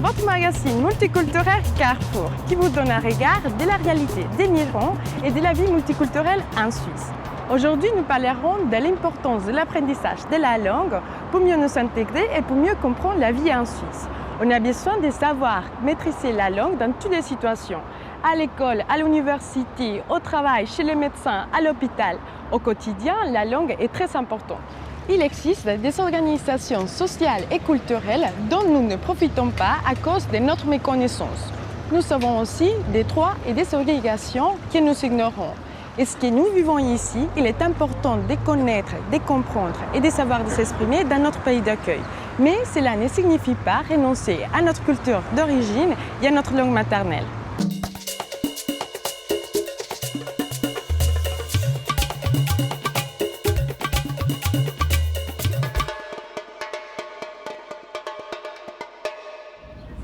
votre magazine multiculturel Carrefour, qui vous donne un regard de la réalité des migrants et de la vie multiculturelle en Suisse. Aujourd'hui, nous parlerons de l'importance de l'apprentissage de la langue pour mieux nous intégrer et pour mieux comprendre la vie en Suisse. On a besoin de savoir maîtriser la langue dans toutes les situations. À l'école, à l'université, au travail, chez les médecins, à l'hôpital. Au quotidien, la langue est très importante. Il existe des organisations sociales et culturelles dont nous ne profitons pas à cause de notre méconnaissance. Nous avons aussi des droits et des obligations que nous ignorons. Et ce que nous vivons ici, il est important de connaître, de comprendre et de savoir de s'exprimer dans notre pays d'accueil. Mais cela ne signifie pas renoncer à notre culture d'origine et à notre langue maternelle.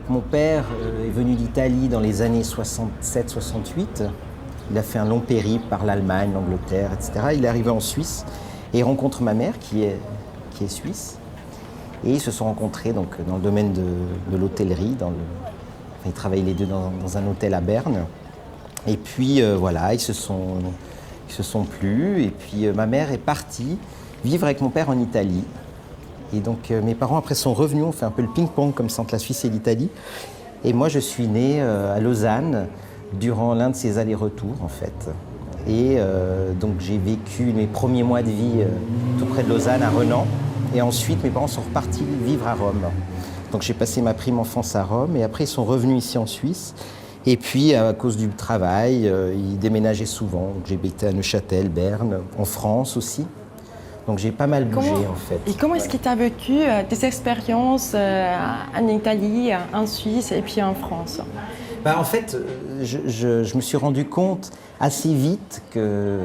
Mon père est venu d'Italie dans les années 67-68. Il a fait un long périple par l'Allemagne, l'Angleterre, etc. Il est arrivé en Suisse et il rencontre ma mère qui est suisse. Et ils se sont rencontrés donc, dans le domaine de l'hôtellerie. Ils travaillaient les deux dans un hôtel à Berne. Et puis voilà, ils se sont plu. Et puis ma mère est partie vivre avec mon père en Italie. Et donc mes parents après sont revenus, on fait un peu le ping-pong comme ça entre la Suisse et l'Italie. Et moi je suis né à Lausanne durant l'un de ces allers-retours en fait. Et donc j'ai vécu mes premiers mois de vie tout près de Lausanne à Renan. Et ensuite mes parents sont repartis vivre à Rome. Donc j'ai passé ma prime enfance à Rome et après ils sont revenus ici en Suisse. Et puis à cause du travail, ils déménageaient souvent. Donc, j'ai habité à Neuchâtel, Berne, en France aussi. Donc j'ai pas mal bougé en fait. Et comment est-ce que tu as vécu tes expériences en Italie, en Suisse et puis en France? En fait, je me suis rendu compte assez vite que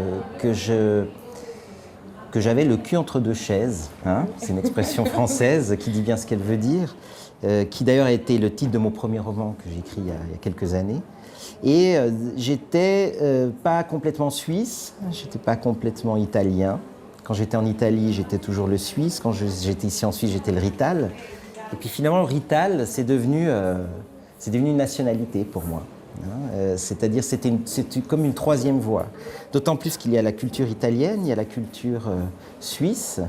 j'avais le cul entre deux chaises. Hein, c'est une expression française qui dit bien ce qu'elle veut dire, qui d'ailleurs a été le titre de mon premier roman que j'ai écrit il y a quelques années. Et j'étais pas complètement suisse, j'étais pas complètement italien. Quand j'étais en Italie, j'étais toujours le suisse. Quand j'étais ici en Suisse, j'étais le rital. Et puis finalement, le rital, c'est devenu une nationalité pour moi. C'est-à-dire c'était comme une troisième voie. D'autant plus qu'il y a la culture italienne, il y a la culture suisse,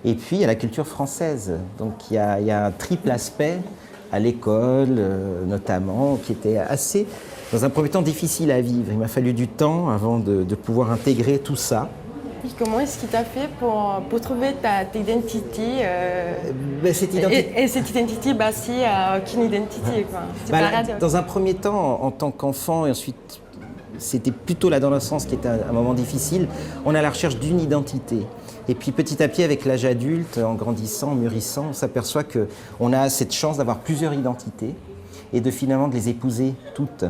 et puis il y a la culture française. Donc il y a un triple aspect à l'école, notamment, qui était assez, dans un premier temps, difficile à vivre. Il m'a fallu du temps avant de pouvoir intégrer tout ça. Et comment est-ce qu'il t'a fait pour trouver ta identité et cette identité, c'est aucune identité, quoi. C'est paradoxe. Dans un premier temps, en tant qu'enfant, et ensuite, c'était plutôt l'adolescence qui était un moment difficile, on est à la recherche d'une identité. Et puis petit à petit, avec l'âge adulte, en grandissant, en mûrissant, on s'aperçoit qu'on a cette chance d'avoir plusieurs identités et finalement de les épouser toutes.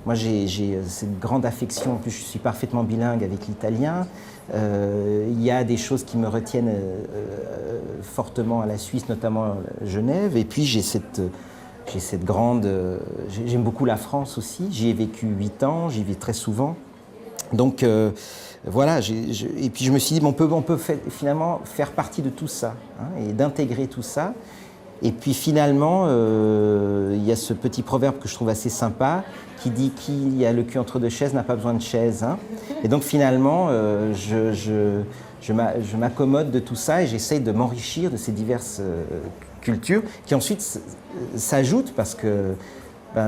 Moi, j'ai cette grande affection, en plus je suis parfaitement bilingue avec l'italien. Il y a des choses qui me retiennent fortement à la Suisse, notamment à Genève. Et puis j'ai cette grande... J'aime beaucoup la France aussi. J'y ai vécu 8 ans, j'y vais très souvent. Donc voilà, et puis je me suis dit, on peut finalement faire partie de tout ça, hein, et d'intégrer tout ça. Et puis finalement, il y a ce petit proverbe que je trouve assez sympa qui dit « Qui a le cul entre deux chaises n'a pas besoin de chaise hein ». Et donc finalement, je m'accommode de tout ça et j'essaye de m'enrichir de ces diverses cultures qui ensuite s'ajoutent parce que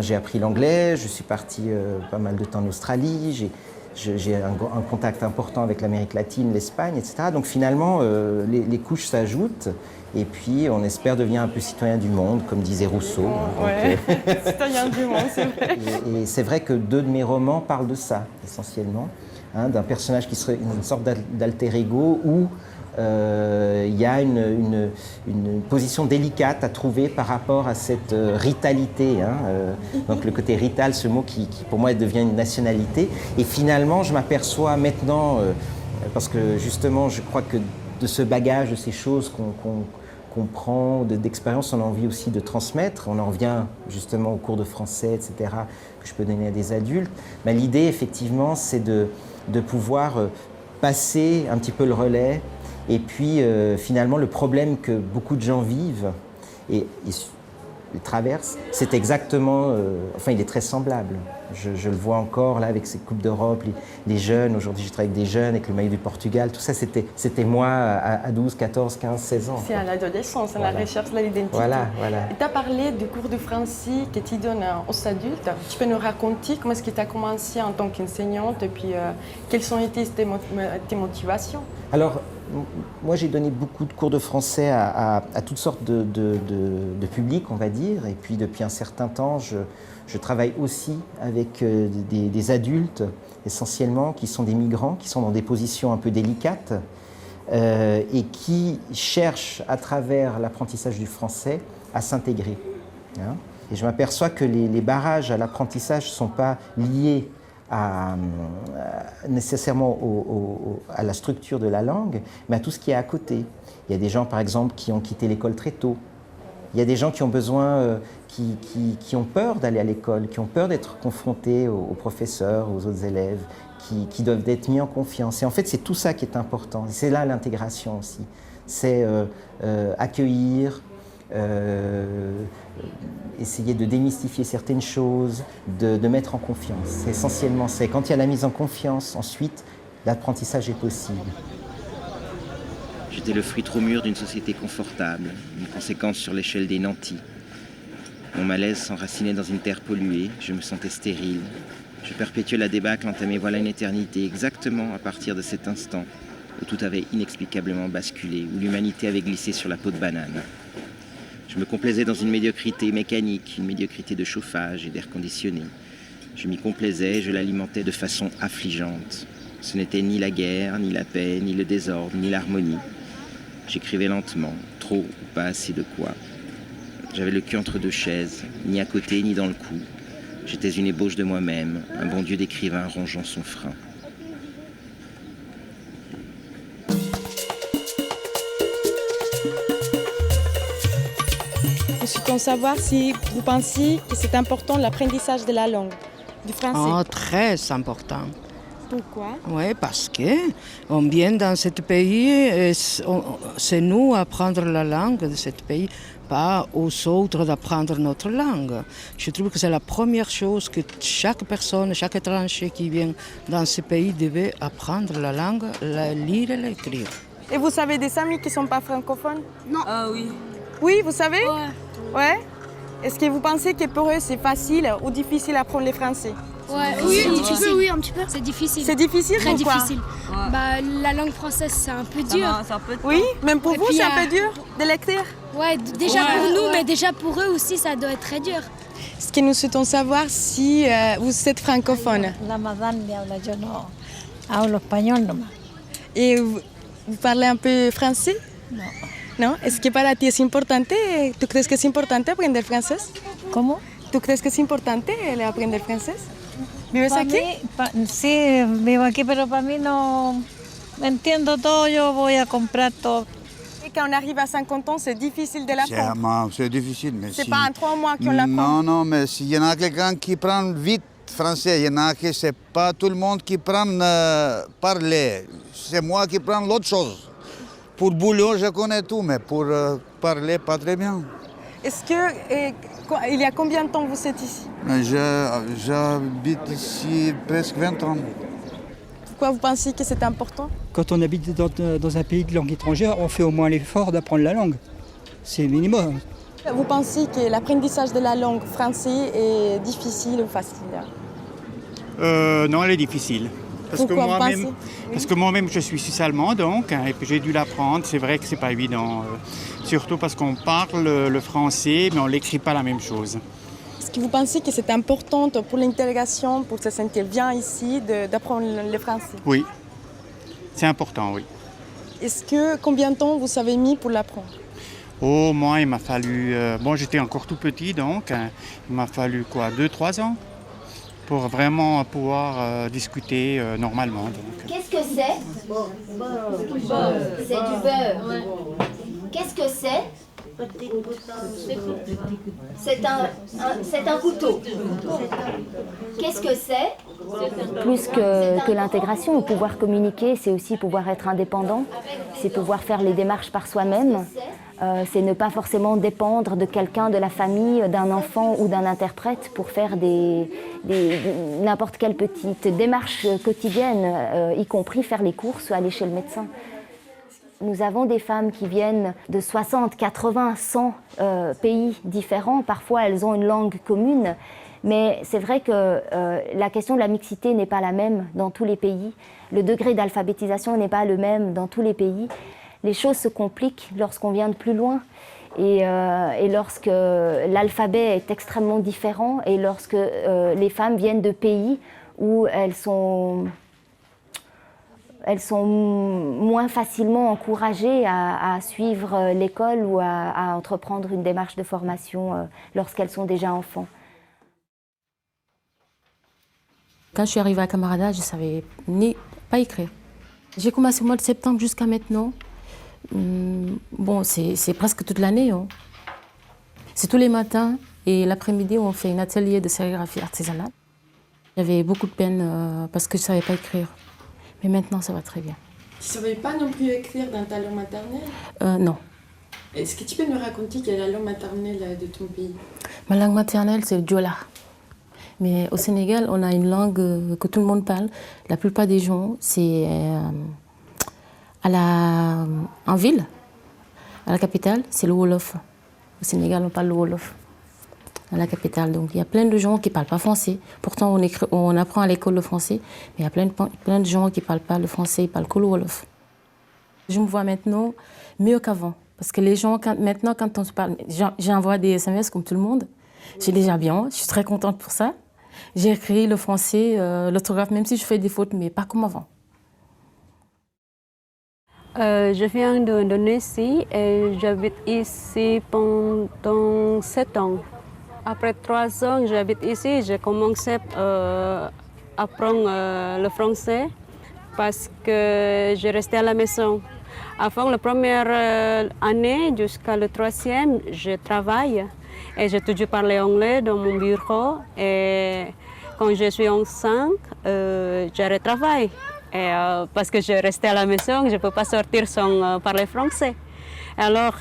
j'ai appris l'anglais, je suis parti pas mal de temps en Australie, j'ai un contact important avec l'Amérique latine, l'Espagne, etc. Donc finalement, les couches s'ajoutent et puis on espère devenir un peu citoyen du monde, comme disait Rousseau. Ouais, citoyen du monde, c'est vrai. Et c'est vrai que 2 de mes romans parlent de ça, essentiellement, hein, d'un personnage qui serait une sorte d'alter ego où il y a une position délicate à trouver par rapport à cette ritalité. Hein, donc le côté rital, ce mot qui pour moi devient une nationalité. Et finalement, je m'aperçois maintenant, parce que justement, je crois que de ce bagage, de ces choses qu'on prend, d'expérience, on a envie aussi de transmettre. On en revient justement au cours de français, etc., que je peux donner à des adultes. Mais l'idée, effectivement, c'est de pouvoir passer un petit peu le relais. Et puis, finalement, le problème que beaucoup de gens vivent, et traverse, c'est exactement, il est très semblable. Je le vois encore là avec ces Coupes d'Europe, les jeunes, aujourd'hui je travaille avec des jeunes, avec le maillot du Portugal, tout ça c'était moi à 12, 14, 15, 16 ans. C'est à l'adolescence, à la recherche de l'identité. Voilà. Et tu as parlé du cours de français que tu donnes aux adultes. Tu peux nous raconter comment est-ce que tu as commencé en tant qu'enseignante et puis quelles ont été tes motivations? Alors, moi j'ai donné beaucoup de cours de français à toutes sortes de publics, on va dire, et puis depuis un certain temps, je travaille aussi avec des adultes, essentiellement, qui sont des migrants, qui sont dans des positions un peu délicates, et qui cherchent, à travers l'apprentissage du français, à s'intégrer. Hein. Et je m'aperçois que les barrages à l'apprentissage ne sont pas liés nécessairement à la structure de la langue, mais à tout ce qui est à côté. Il y a des gens, par exemple, qui ont quitté l'école très tôt. Il y a des gens qui ont besoin, qui ont peur d'aller à l'école, qui ont peur d'être confrontés aux professeurs, aux autres élèves, qui doivent être mis en confiance. Et en fait, c'est tout ça qui est important. C'est là l'intégration aussi. C'est accueillir, essayer de démystifier certaines choses, de mettre en confiance. Essentiellement, c'est quand il y a la mise en confiance, ensuite, l'apprentissage est possible. J'étais le fruit trop mûr d'une société confortable, une conséquence sur l'échelle des nantis. Mon malaise s'enracinait dans une terre polluée, je me sentais stérile. Je perpétuais la débâcle entamée voilà une éternité, exactement à partir de cet instant où tout avait inexplicablement basculé, où l'humanité avait glissé sur la peau de banane. Je me complaisais dans une médiocrité mécanique, une médiocrité de chauffage et d'air conditionné. Je m'y complaisais, je l'alimentais de façon affligeante. Ce n'était ni la guerre, ni la paix, ni le désordre, ni l'harmonie. J'écrivais lentement, trop ou pas assez de quoi. J'avais le cul entre deux chaises, ni à côté, ni dans le cou. J'étais une ébauche de moi-même, un bon Dieu d'écrivain rongeant son frein. Je souhaite savoir si vous pensez que c'est important l'apprentissage de la langue, du français. Oh, très important. Pourquoi? Oui, parce qu'on vient dans ce pays, et c'est nous apprendre la langue de ce pays, pas aux autres d'apprendre notre langue. Je trouve que c'est la première chose que chaque personne, chaque étranger qui vient dans ce pays devait apprendre la langue, la lire et l'écrire. Et vous avez des amis qui ne sont pas francophones? Non. Ah oui. Oui, vous savez? Ouais. Ouais? Est-ce que vous pensez que pour eux c'est facile ou difficile d'apprendre le français? Ouais, Oui, un petit peu. C'est difficile. C'est difficile? Très Pourquoi? difficile. Ouais. Bah, la langue française, c'est un peu dur. C'est un peu de Oui, même pour Et vous puis, c'est un peu dur de l'écrire? Ouais, déjà pour nous, mais déjà pour eux aussi, ça doit être très dur. Ce que nous souhaitons savoir si vous êtes francophone. La madame me habla, yo no hablo español nomás. Et vous parlez un peu français? No. ¿No? ¿Es que para ti es importante? ¿Tú crees que es importante aprender francés? ¿Cómo? ¿Tú crees que es importante aprender francés? ¿Vives Pa' aquí? mí, sí, vivo aquí, pero para mí no entiendo todo, yo voy a comprar todo. Et quand on arrive à 50 ans, c'est difficile de l'apprendre. C'est difficile, mais C'est pas en 3 mois qu'on l'apprend. Non, non, mais s'il y en a quelqu'un qui prend vite français, il y en a qui c'est pas tout le monde qui prend parler. C'est moi qui prends l'autre chose. Pour boulot, je connais tout, mais pour parler, pas très bien. Est-ce que, il y a combien de temps vous êtes ici? J'habite ici presque 20 ans. Pourquoi vous pensez que c'est important? Quand on habite dans un pays de langue étrangère, on fait au moins l'effort d'apprendre la langue. C'est le minimum. Vous pensez que l'apprentissage de la langue française est difficile ou facile? Non, elle est difficile. Parce que moi-même, je suis suisse-allemand, donc, et puis j'ai dû l'apprendre. C'est vrai que c'est pas évident, surtout parce qu'on parle le français, mais on l'écrit pas la même chose. Est-ce que vous pensez que c'est important pour l'intégration, pour se sentir bien ici, d'apprendre le français? Oui, c'est important, oui. Est-ce que combien de temps vous avez mis pour l'apprendre? Oh, moi, il m'a fallu... bon, j'étais encore tout petit, donc, il m'a fallu, 2-3 ans pour vraiment pouvoir discuter normalement. Qu'est-ce que c'est? C'est du beurre. Qu'est-ce que c'est? C'est un couteau. Qu'est-ce que c'est? Plus que l'intégration, ou pouvoir communiquer, c'est aussi pouvoir être indépendant, c'est pouvoir faire les démarches par soi-même, c'est ne pas forcément dépendre de quelqu'un, de la famille, d'un enfant ou d'un interprète pour faire n'importe quelle petite démarche quotidienne, y compris faire les courses ou aller chez le médecin. Nous avons des femmes qui viennent de 60, 80, 100 pays différents. Parfois, elles ont une langue commune. Mais c'est vrai que la question de la mixité n'est pas la même dans tous les pays. Le degré d'alphabétisation n'est pas le même dans tous les pays. Les choses se compliquent lorsqu'on vient de plus loin. Et lorsque l'alphabet est extrêmement différent et lorsque les femmes viennent de pays où elles sont moins facilement encouragées à suivre l'école ou à entreprendre une démarche de formation lorsqu'elles sont déjà enfants. Quand je suis arrivée à Camarada, je ne savais pas écrire. J'ai commencé au mois de septembre jusqu'à maintenant. Bon, c'est presque toute l'année. Hein. C'est tous les matins et l'après-midi, on fait un atelier de sérigraphie artisanale. J'avais beaucoup de peine parce que je ne savais pas écrire. Mais maintenant, ça va très bien. Tu ne savais pas non plus écrire dans ta langue maternelle? Non. Est-ce que tu peux nous raconter quelle est la langue maternelle de ton pays? Ma langue maternelle, c'est le Diola. Mais au Sénégal, on a une langue que tout le monde parle. La plupart des gens, c'est en ville, à la capitale, c'est le Wolof. Au Sénégal, on parle le Wolof. À la capitale. Donc il y a plein de gens qui ne parlent pas français. Pourtant, on apprend à l'école le français, mais il y a plein de gens qui ne parlent pas le français, ils parlent que le Wolof. Je me vois maintenant mieux qu'avant. Parce que les gens, maintenant, quand on se parle, j'envoie des SMS comme tout le monde. J'ai déjà bien, je suis très contente pour ça. J'ai écrit le français, l'orthographe, même si je fais des fautes, mais pas comme avant. Je viens d'Indonésie et j'habite ici pendant 7 ans. Après 3 ans que j'habite ici, j'ai commencé à apprendre le français parce que je restais à la maison. Avant la première année jusqu'à la 3e, je travaille et j'ai toujours parlé anglais dans mon bureau. Et quand je suis enceinte, j'ai travaillé. Parce que je restais à la maison, je ne peux pas sortir sans parler français. Alors,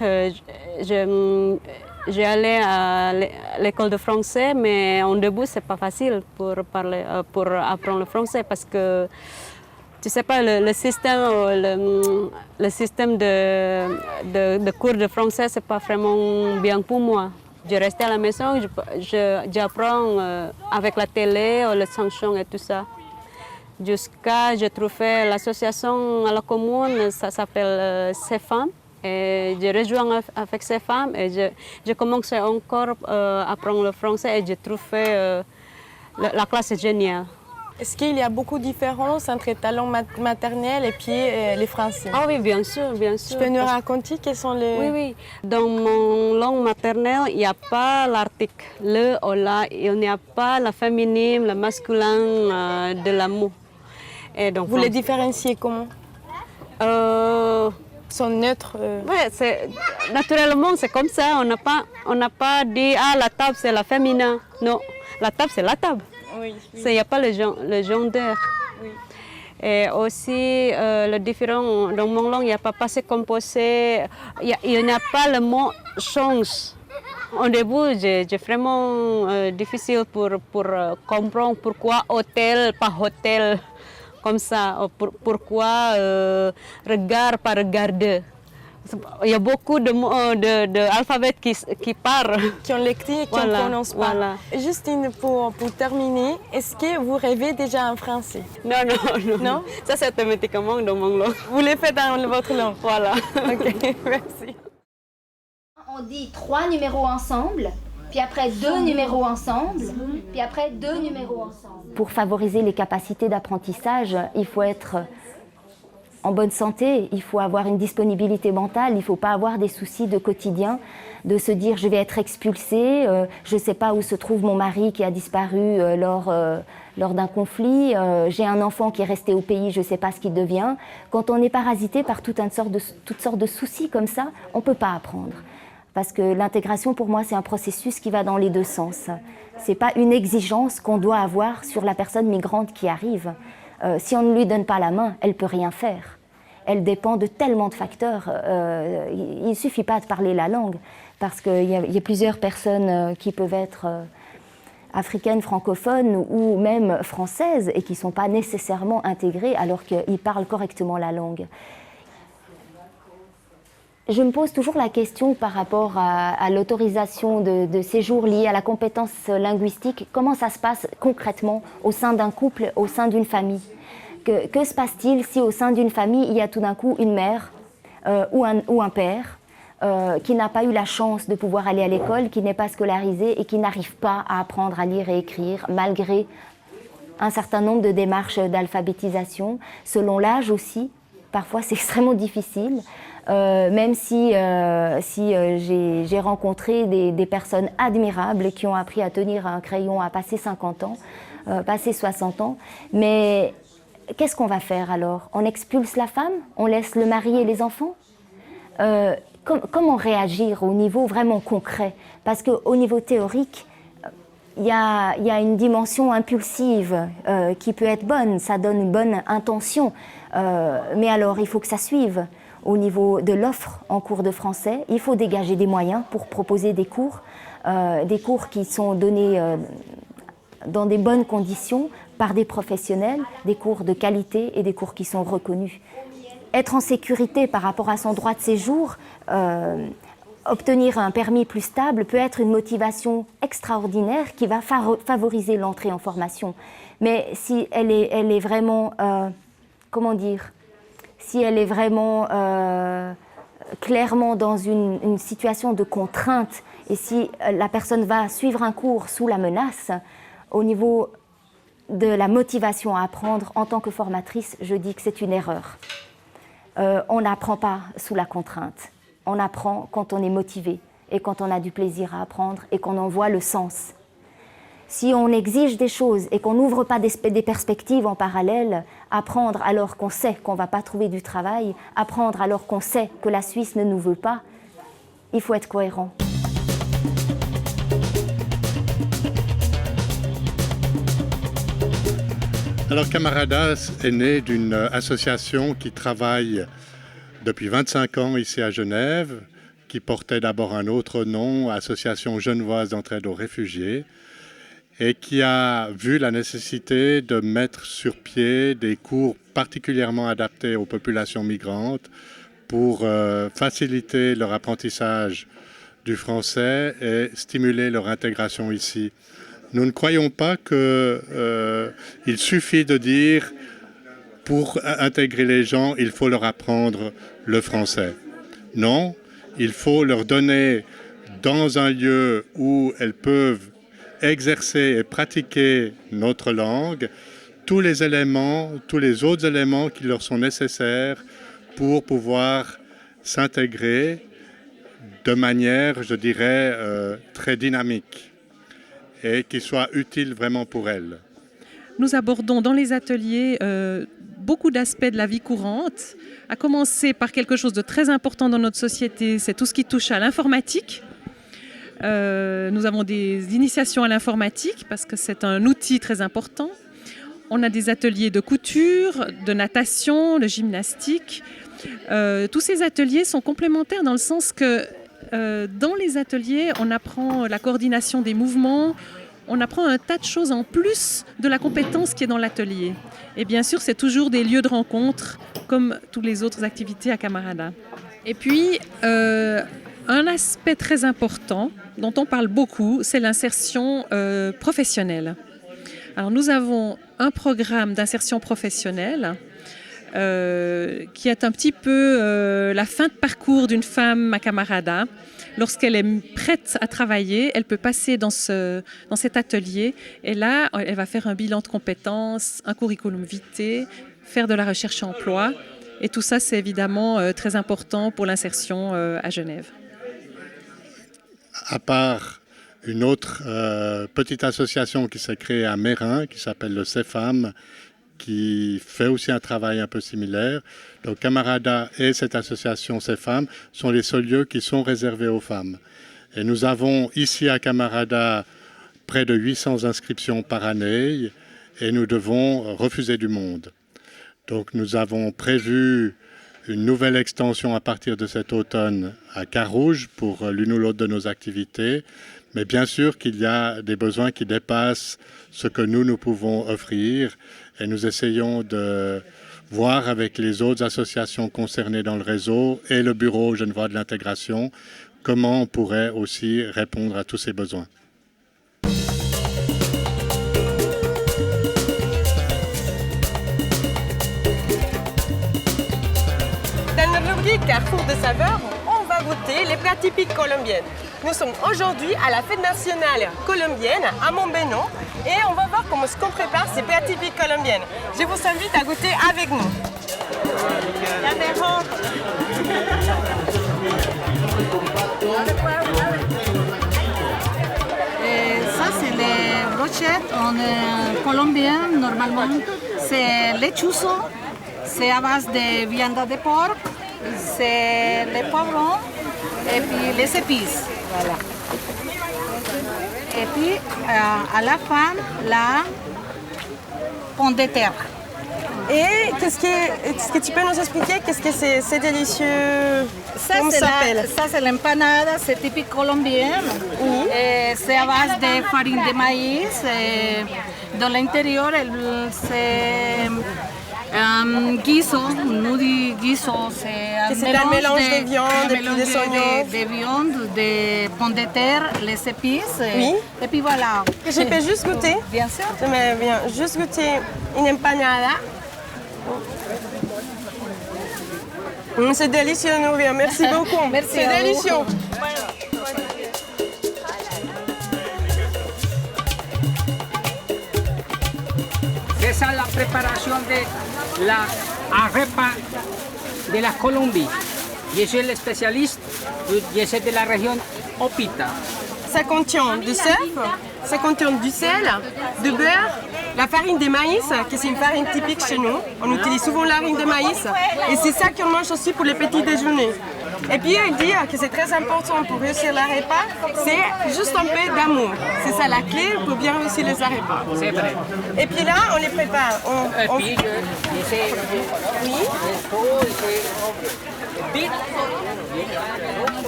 j'ai allé à l'école de français, mais en début, ce n'est pas facile pour apprendre le français parce que, tu sais pas, le système de cours de français, ce n'est pas vraiment bien pour moi. Je restais à la maison, j'apprends avec la télé, les chansons et tout ça. Jusqu'à j'ai trouvé l'association à la commune, ça s'appelle CFAM. Et j'ai rejoint avec ces femmes et j'ai commencé encore à apprendre le français et j'ai trouvé la classe géniale. Est-ce qu'il y a beaucoup de différences entre ta langue maternelle et puis les français? Ah oui, bien sûr, bien sûr. Tu peux nous raconter quels sont les... Oui, oui. Dans mon langue maternelle, il n'y a pas l'article le ou la, il n'y a pas la féminine, le masculin de la mot. Et donc, vous les différenciez comment? Sont neutres. Oui, naturellement, c'est comme ça. On n'a pas dit ah, la table, c'est la féminin. Non, la table, c'est la table. Oui, oui. Il n'y a pas le gender. Oui. Et aussi, le différent, dans mon langue, il n'y a pas passé composé. Il n'y a pas le mot change. Au début, j'ai vraiment difficile pour comprendre pourquoi hôtel, pas hôtel. Comme ça, pourquoi regard par regarder. Il y a beaucoup d'alphabets qui parlent. Qui ont l'écrit et qui ne prononcent pas. Voilà. Juste pour terminer, est-ce que vous rêvez déjà en français? Non. Non? Ça, c'est automatiquement dans mon langue. Vous le faites dans votre langue? Voilà. Ok, merci. On dit 3 numéros ensemble, puis après 2 numéros ensemble, puis après 2 numéros ensemble. Pour favoriser les capacités d'apprentissage, il faut être en bonne santé, il faut avoir une disponibilité mentale, il ne faut pas avoir des soucis de quotidien, de se dire je vais être expulsée, je ne sais pas où se trouve mon mari qui a disparu lors d'un conflit, j'ai un enfant qui est resté au pays, je ne sais pas ce qu'il devient. Quand on est parasité par toutes sortes de soucis comme ça, on ne peut pas apprendre. Parce que l'intégration, pour moi, c'est un processus qui va dans les deux sens. Ce n'est pas une exigence qu'on doit avoir sur la personne migrante qui arrive. Si on ne lui donne pas la main, elle ne peut rien faire. Elle dépend de tellement de facteurs. Il ne suffit pas de parler la langue, parce qu'il y a plusieurs personnes qui peuvent être africaines, francophones ou même françaises et qui ne sont pas nécessairement intégrées alors qu'ils parlent correctement la langue. Je me pose toujours la question par rapport à l'autorisation de séjour liée à la compétence linguistique. Comment ça se passe concrètement au sein d'un couple, au sein d'une famille? Que se passe-t-il si au sein d'une famille, il y a tout d'un coup une mère ou un père qui n'a pas eu la chance de pouvoir aller à l'école, qui n'est pas scolarisé et qui n'arrive pas à apprendre à lire et écrire malgré un certain nombre de démarches d'alphabétisation, selon l'âge aussi. Parfois, c'est extrêmement difficile. Même si j'ai rencontré des personnes admirables qui ont appris à tenir un crayon à passer 50 ans, passer 60 ans. Mais qu'est-ce qu'on va faire alors? On expulse la femme? On laisse le mari et les enfants? Comment réagir au niveau vraiment concret? Parce qu'au niveau théorique, il y a une dimension impulsive qui peut être bonne, ça donne une bonne intention. Mais alors, il faut que ça suive. Au niveau de l'offre en cours de français, il faut dégager des moyens pour proposer des cours qui sont donnés dans des bonnes conditions par des professionnels, des cours de qualité et des cours qui sont reconnus. Être en sécurité par rapport à son droit de séjour, obtenir un permis plus stable peut être une motivation extraordinaire qui va favoriser l'entrée en formation. Mais si elle est vraiment, si elle est vraiment clairement dans une situation de contrainte et si la personne va suivre un cours sous la menace, au niveau de la motivation à apprendre en tant que formatrice, je dis que c'est une erreur. On n'apprend pas sous la contrainte. On apprend quand on est motivé et quand on a du plaisir à apprendre et qu'on en voit le sens. Si on exige des choses et qu'on n'ouvre pas des perspectives en parallèle, apprendre alors qu'on sait qu'on ne va pas trouver du travail, apprendre alors qu'on sait que la Suisse ne nous veut pas, il faut être cohérent. Alors Camaradas est né d'une association qui travaille depuis 25 ans ici à Genève, qui portait d'abord un autre nom, Association genevoise d'entraide aux réfugiés, et qui a vu la nécessité de mettre sur pied des cours particulièrement adaptés aux populations migrantes pour faciliter leur apprentissage du français et stimuler leur intégration ici. Nous ne croyons pas qu'il suffit de dire pour intégrer les gens, il faut leur apprendre le français. Non, il faut leur donner dans un lieu où elles peuvent exercer et pratiquer notre langue tous les autres éléments qui leur sont nécessaires pour pouvoir s'intégrer de manière, je dirais, très dynamique et qui soit utile vraiment pour elles. Nous abordons dans les ateliers beaucoup d'aspects de la vie courante, à commencer par quelque chose de très important dans notre société, c'est tout ce qui touche à l'informatique. Nous avons des initiations à l'informatique parce que c'est un outil très important. On a des ateliers de couture, de natation, de gymnastique. Tous ces ateliers sont complémentaires dans le sens que dans les ateliers, on apprend la coordination des mouvements, on apprend un tas de choses en plus de la compétence qui est dans l'atelier. Et bien sûr, c'est toujours des lieux de rencontre comme toutes les autres activités à Camarada. Et puis, un aspect très important dont on parle beaucoup, c'est l'insertion professionnelle. Alors, nous avons un programme d'insertion professionnelle qui est un petit peu la fin de parcours d'une femme à Camarada. Lorsqu'elle est prête à travailler, elle peut passer dans cet atelier et là, elle va faire un bilan de compétences, un curriculum vitae, faire de la recherche emploi. Et tout ça, c'est évidemment très important pour l'insertion à Genève. À part une autre petite association qui s'est créée à Mérin, qui s'appelle le CEFAM, qui fait aussi un travail un peu similaire. Donc Camarada et cette association Ces Femmes sont les seuls lieux qui sont réservés aux femmes. Et nous avons ici à Camarada près de 800 inscriptions par année et nous devons refuser du monde. Donc nous avons prévu une nouvelle extension à partir de cet automne à Carouge pour l'une ou l'autre de nos activités. Mais bien sûr qu'il y a des besoins qui dépassent ce que nous pouvons offrir et nous essayons de voir avec les autres associations concernées dans le réseau et le bureau genevois de l'intégration comment on pourrait aussi répondre à tous ces besoins. Dans notre rubrique Carrefour de saveurs, on va goûter les plats typiques colombiens. Nous sommes aujourd'hui à la fête nationale colombienne à Montbénon et on va voir comment on prépare ces plats typiques colombiens. Je vous invite à goûter avec nous. Ça, c'est les brochettes en colombien, normalement. C'est lechuzo, c'est à base de viande de porc, c'est les poivrons et puis les épices. Voilà. Et puis, à la fin, la pomme de terre. Et est-ce que tu peux nous expliquer qu'est-ce que c'est délicieux? Comment ça s'appelle? Ça, c'est l'empanada, c'est typique colombienne. Oui. C'est à base de farine de maïs. Dans l'intérieur, c'est guiso, nous dit guiso, c'est un mélange de viande et puis des oignons. De viande, de pommes de terre, les épices. Oui. Et puis voilà. Je peux juste goûter? Bien sûr. J'aimerais bien juste goûter une empanada. C'est délicieux, Nouria. Merci beaucoup. Merci. C'est délicieux. Esa es la preparación de la arepa de la Colombia. Yo soy el especialista, yo soy de la región Opita. Ça contient du sel, ça contient du sel, du beurre, la farine de maïs, qui c'est une farine typique chez nous. On utilise souvent la farine de maïs et c'est ça qu'on mange aussi pour les petits déjeuners. Et puis il dit que c'est très important pour réussir l'arepa, c'est juste un peu d'amour. C'est ça la clé pour bien réussir les arepas. C'est vrai. Et puis là, on les prépare. Oui.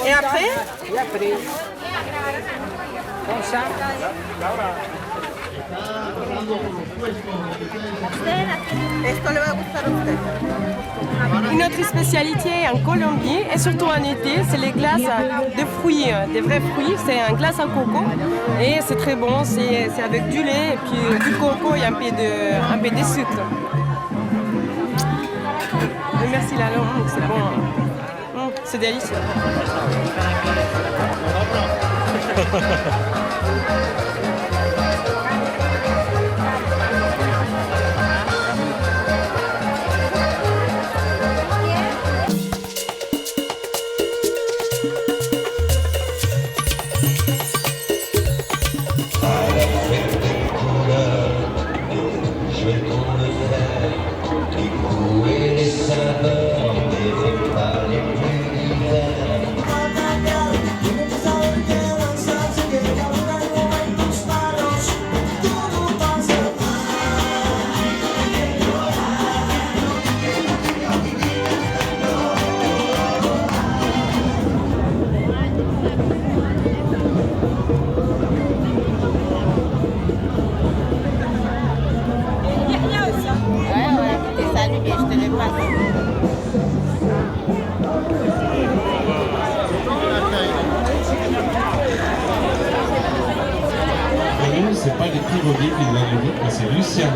Et après? Comme ça. Une autre spécialité en Colombie et surtout en été, c'est les glaces de fruits, des vrais fruits. C'est un glace à coco et c'est très bon. C'est avec du lait et puis du coco et un peu de sucre. Et merci la langue, c'est bon. C'est délicieux. C'est pas les pirogues qui doivent le dire, mais c'est Lucien.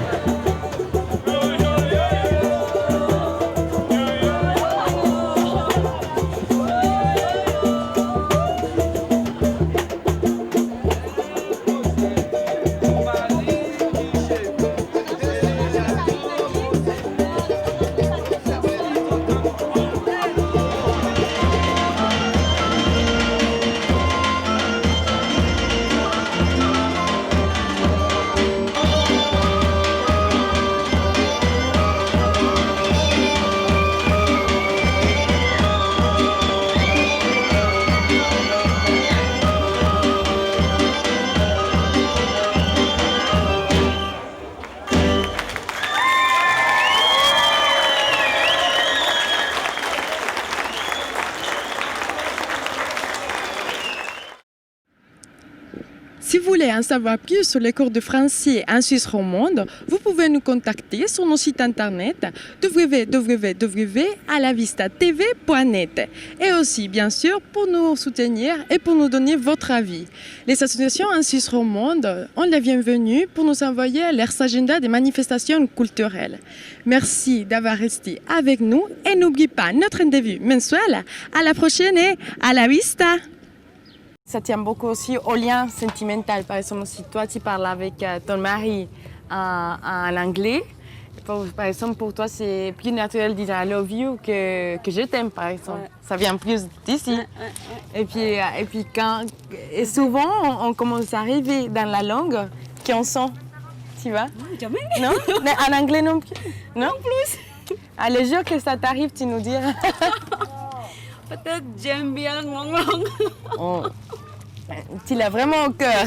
en savoir plus sur les cours de français en Suisse romande, vous pouvez nous contacter sur nos sites internet www.alavistatv.net et aussi, bien sûr, pour nous soutenir et pour nous donner votre avis. Les associations en Suisse romande ont la bienvenue pour nous envoyer leurs agendas des manifestations culturelles. Merci d'avoir resté avec nous et n'oubliez pas notre rendez-vous mensuel. À la prochaine et à la vista! Ça tient beaucoup aussi au lien sentimental. Par exemple, si toi tu parles avec ton mari en anglais, par exemple, pour toi c'est plus naturel de dire I love you que je t'aime, par exemple. Ouais. Ça vient plus d'ici. Et puis souvent on commence à arriver dans la langue qu'on sent. Tu vois? Jamais. Non? En anglais non plus? Non plus. Les jours que ça t'arrive, tu nous diras. Peut-être j'aime bien mon langue. Tu l'as vraiment au cœur.